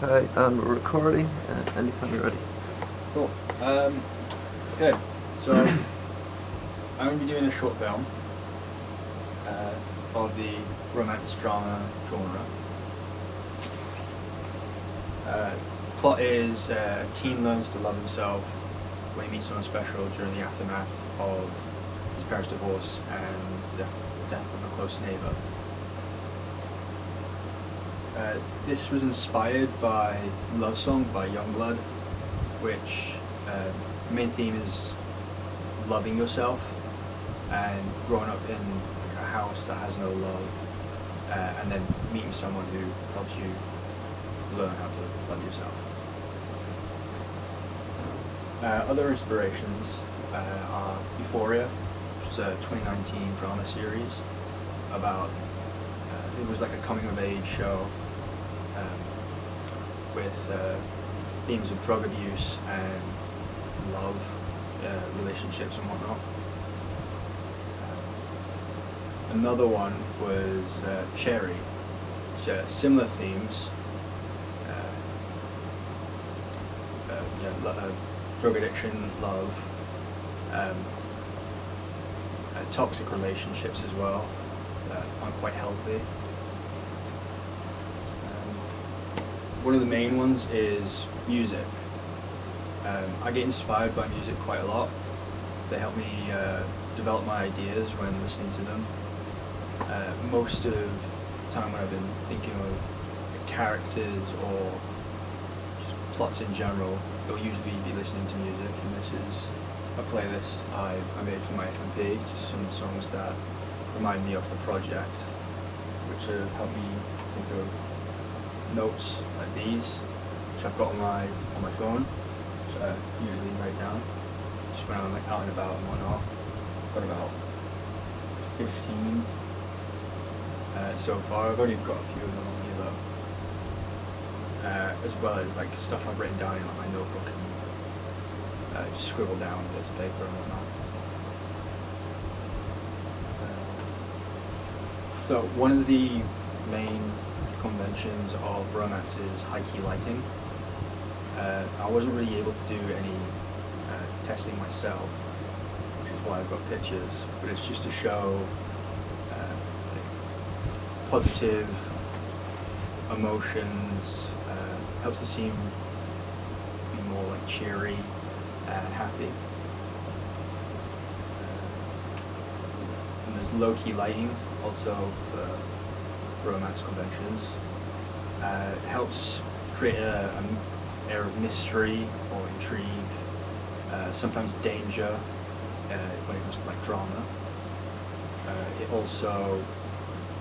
Okay, and we're recording. Anytime you're ready. Cool. Okay, so I'm going to be doing a short film of the romance drama genre. Plot is a teen learns to love himself when he meets someone special during the aftermath of his parents' divorce and the death of a close neighbour. This was inspired by Love Song by Youngblood, which the main theme is loving yourself and growing up in a house that has no love, and then meeting someone who helps you learn how to love yourself. Other inspirations are Euphoria, which is a 2019 drama series about, it was like a coming of age show with themes of drug abuse and love, relationships and whatnot. Another one was Cherry, which similar themes, drug addiction, love, toxic relationships as well, aren't quite healthy. One of the main ones is music. I get inspired by music quite a lot. They help me develop my ideas when listening to them. Most of the time when I've been thinking of characters or just plots in general, I'll usually be listening to music, and this is a playlist I made for my FMP, just some songs that remind me of the project, which have helped me think of notes like these, which I've got on my phone, which I usually write down just when I'm like out and about and whatnot. I've got about 15 so far. I've only got a few of them on here though, as well as like stuff I've written down in like, my notebook and just scribble down bits of paper and whatnot. So one of the main conventions of romance is high key lighting. I wasn't really able to do any testing myself, which is why I've got pictures, but it's just to show positive emotions, helps the scene be more like cheery and happy. And there's low key lighting also for romance conventions. It helps create an air of mystery or intrigue, sometimes danger when it comes to like drama. It also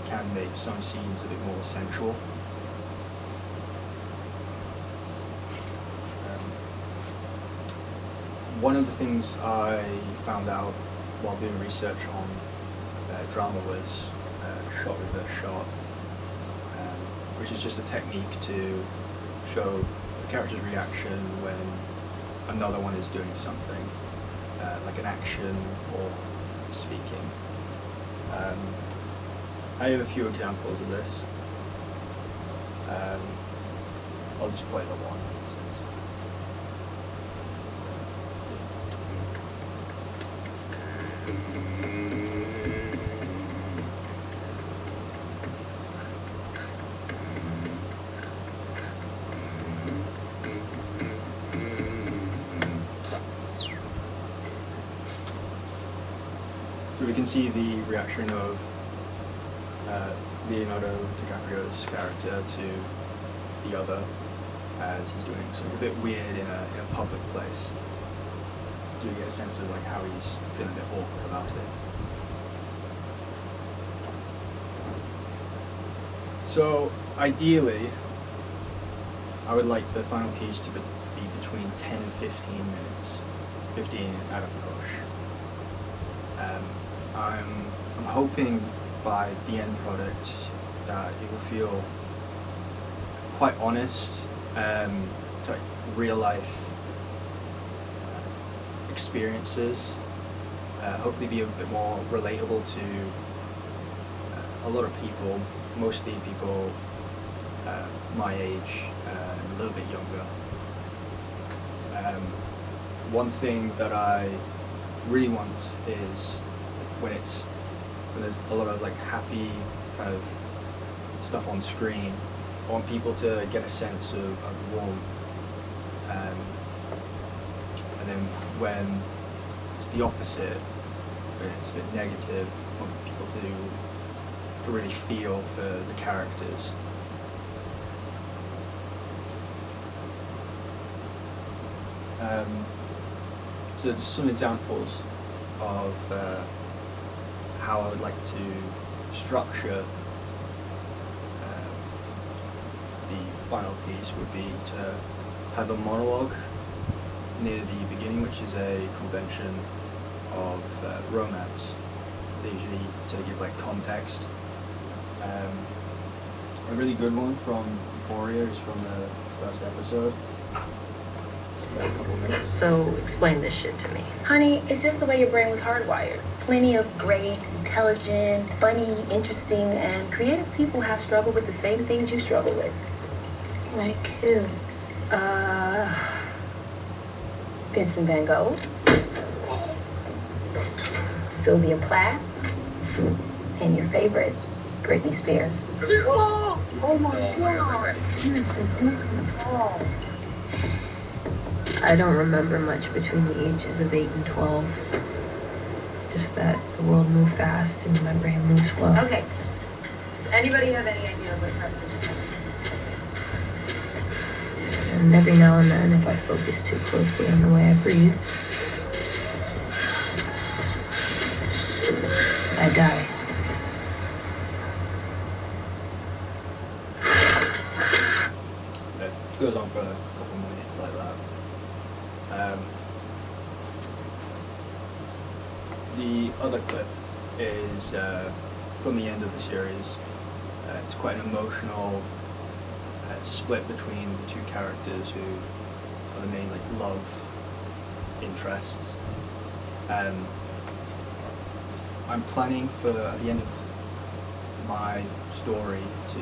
can make some scenes a bit more sensual. One of the things I found out while doing research on drama was shot reverse shot, which is just a technique to show the character's reaction when another one is doing something, like an action or speaking. I have a few examples of this. I'll just play the one. So we can see the reaction of Leonardo DiCaprio's character to the other as he's doing something a bit weird in a public place. So you get a sense of like how he's feeling a bit awkward about it. So ideally, I would like the final piece to be between 10 and 15 minutes, 15 at a push. I'm hoping by the end product that it will feel quite honest, to like real life experiences, hopefully be a bit more relatable to a lot of people, mostly people my age, younger. One thing that I really want is when there's a lot of like happy kind of stuff on screen, I want people to get a sense of warmth. And then when it's the opposite, when it's a bit negative, I want people to really feel for the characters. So just some examples of how I would like to structure the final piece would be to have a monologue near the beginning, which is a convention of romance. They usually to give like context. A really good one from Euphoria is from the first episode. A couple of minutes. So explain this shit to me. Honey, it's just the way your brain was hardwired. Plenty of great, intelligent, funny, interesting, and creative people have struggled with the same things you struggle with. Like who? Vincent Van Gogh, Sylvia Plath, and your favorite, Britney Spears. Oh my god. I don't remember much between the ages of 8 and 12. Just that the world moved fast and my brain moved slow. Okay. Does anybody have any idea what preposition is? And every now and then, if I focus too closely on the way I breathe, I die. It goes on for a couple more minutes like that. The other clip is from the end of the series. It's quite an emotional split between the two characters who are the main like love interests. I'm planning for at the end of my story to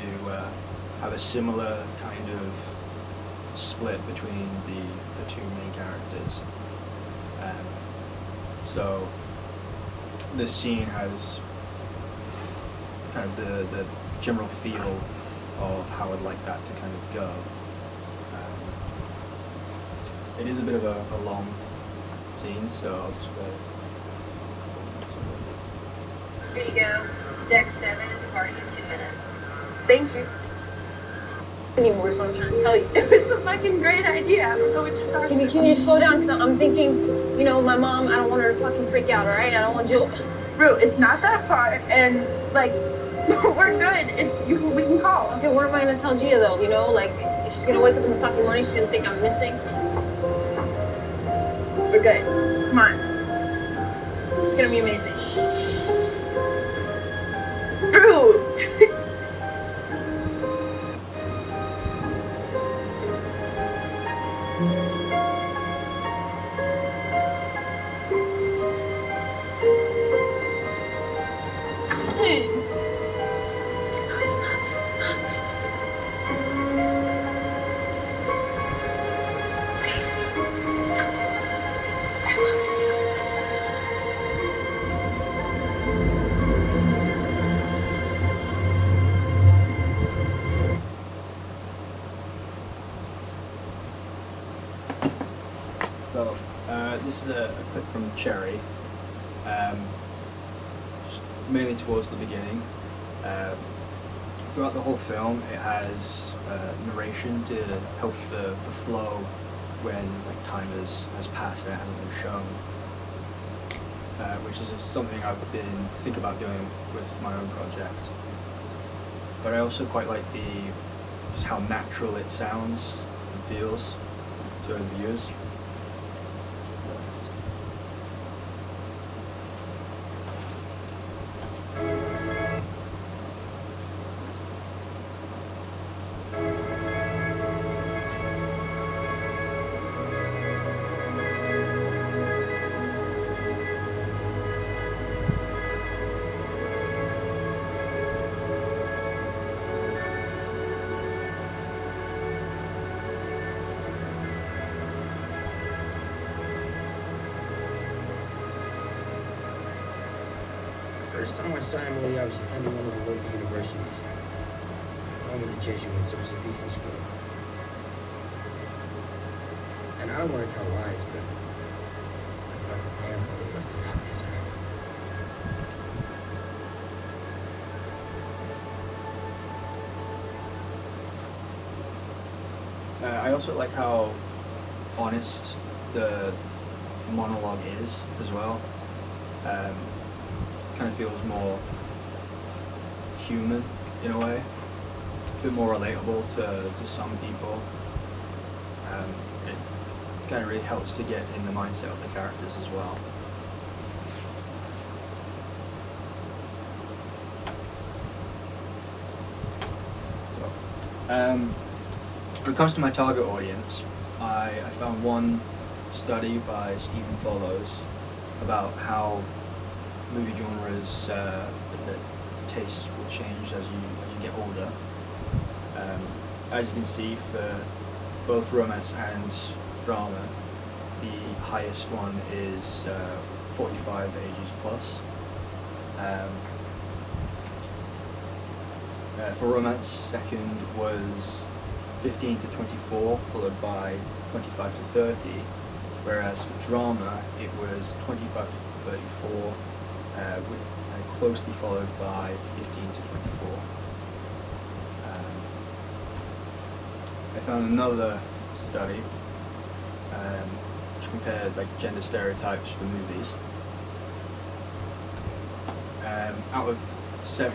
have a similar kind of split between the two main characters. So this scene has kind of the general feel of how I'd like that to kind of go. It is a bit of a long scene, so I'll just Here you go. Deck 7 is departing in 2 minutes. Thank you. Anymore, so I'm trying to tell you. It was a fucking great idea. I don't know what you're talking about. Can you slow down? Because I'm thinking, you know, my mom, I don't want her to fucking freak out, alright? I don't want you. Bro, it's not that far, and, like, we're good. We can call. Okay, what am I gonna tell Gia though? You know, like, if she's gonna wake up in the fucking morning, she's gonna think I'm missing. We're good. Come on. It's gonna be amazing. Bro! So, this is a clip from Cherry, just mainly towards the beginning. Throughout the whole film, it has narration to help the flow when like time has passed and it hasn't been shown, which is just something I've been thinking about doing with my own project. But I also quite like just how natural it sounds and feels to the viewers. first time I saw Emily, I was attending one of the local universities. One with the Jesuits. It was a decent school. And I don't want to tell lies, but I thought, man, what the fuck this man? I also like how honest the monologue is as well. Kind of feels more human in a way, a bit more relatable to some people. It kind of really helps to get in the mindset of the characters as well. When it comes to my target audience, I found one study by Stephen Follows about how movie genres, the tastes will change as you get older. As you can see, for both romance and drama, the highest one is 45 ages plus. For romance, second was 15 to 24, followed by 25 to 30, whereas for drama it was 25 to 34, closely followed by 15 to 24. I found another study which compared like gender stereotypes for movies. Out of 7